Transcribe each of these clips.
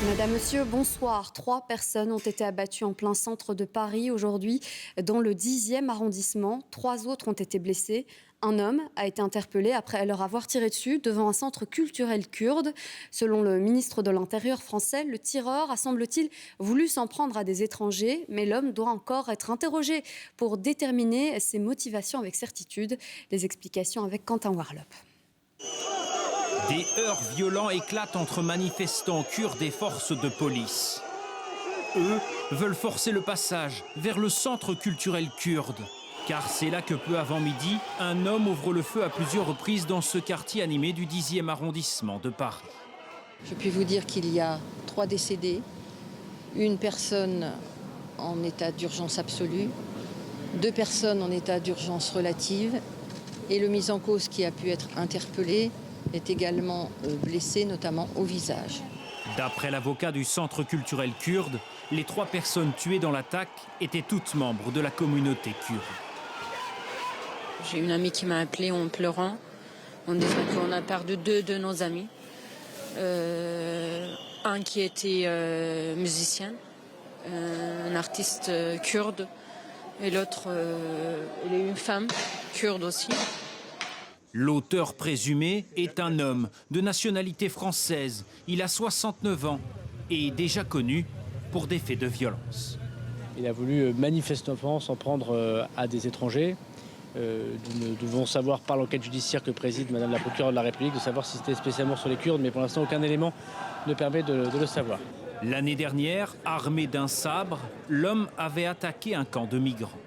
Madame, Monsieur, bonsoir. 3 personnes ont été abattues en plein centre de Paris aujourd'hui dans le 10e arrondissement. 3 autres ont été blessés. Un homme a été interpellé après leur avoir tiré dessus devant un centre culturel kurde. Selon le ministre de l'Intérieur français, le tireur a, semble-t-il, voulu s'en prendre à des étrangers, mais l'homme doit encore être interrogé pour déterminer ses motivations avec certitude. Les explications avec Quentin Warlop. Des heurts violents éclatent entre manifestants kurdes et forces de police. Eux veulent forcer le passage vers le centre culturel kurde. Car c'est là que peu avant midi, un homme ouvre le feu à plusieurs reprises dans ce quartier animé du 10e arrondissement de Paris. Je puis vous dire qu'il y a 3 décédés, une personne en état d'urgence absolue, 2 personnes en état d'urgence relative et le mis en cause qui a pu être interpellé est également blessé, notamment au visage. D'après l'avocat du centre culturel kurde, les 3 personnes tuées dans l'attaque étaient toutes membres de la communauté kurde. J'ai une amie qui m'a appelée en pleurant, en disant qu'on a perdu 2 de nos amis. Un qui était musicien, un artiste kurde, et l'autre, elle est une femme kurde aussi. L'auteur présumé est un homme de nationalité française. Il a 69 ans et est déjà connu pour des faits de violence. Il a voulu manifestement s'en prendre à des étrangers. Nous devons savoir par l'enquête judiciaire que préside Madame la procureure de la République de savoir si c'était spécialement sur les Kurdes, mais pour l'instant aucun élément ne permet de le savoir. L'année dernière, armé d'un sabre, l'homme avait attaqué un camp de migrants.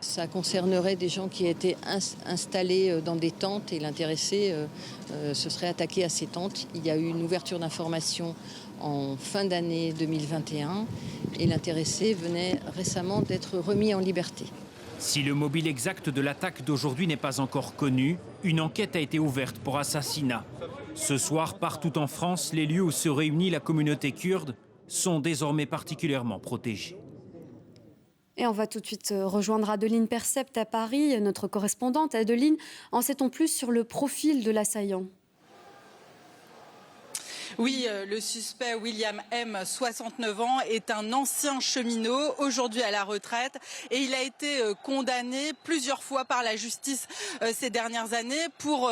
Ça concernerait des gens qui étaient installés dans des tentes et l'intéressé se serait attaqué à ces tentes. Il y a eu une ouverture d'information en fin d'année 2021 et l'intéressé venait récemment d'être remis en liberté. Si le mobile exact de l'attaque d'aujourd'hui n'est pas encore connu, une enquête a été ouverte pour assassinat. Ce soir, partout en France, les lieux où se réunit la communauté kurde sont désormais particulièrement protégés. Et on va tout de suite rejoindre Adeline Percept à Paris, notre correspondante. Adeline, en sait-on plus sur le profil de l'assaillant ? Oui, le suspect William M, 69 ans, est un ancien cheminot, aujourd'hui à la retraite, et il a été condamné plusieurs fois par la justice ces dernières années pour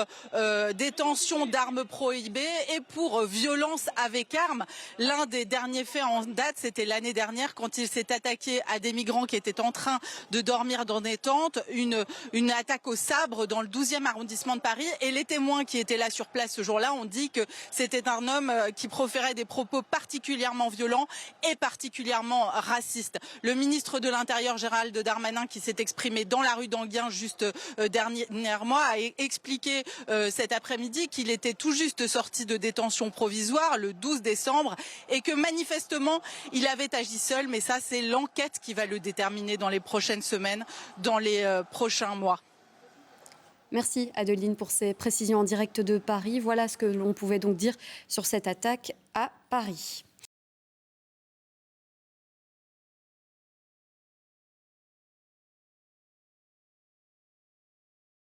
détention d'armes prohibées et pour violence avec armes. L'un des derniers faits en date, c'était l'année dernière quand il s'est attaqué à des migrants qui étaient en train de dormir dans des tentes, une attaque au sabre dans le 12e arrondissement de Paris, et les témoins qui étaient là sur place ce jour-là ont dit que c'était un homme qui proférait des propos particulièrement violents et particulièrement racistes. Le ministre de l'Intérieur, Gérald Darmanin, qui s'est exprimé dans la rue d'Enghien juste dernièrement, a expliqué cet après-midi qu'il était tout juste sorti de détention provisoire le 12 décembre et que manifestement il avait agi seul, mais ça c'est l'enquête qui va le déterminer dans les prochaines semaines, dans les prochains mois. Merci Adeline pour ces précisions en direct de Paris. Voilà ce que l'on pouvait donc dire sur cette attaque à Paris.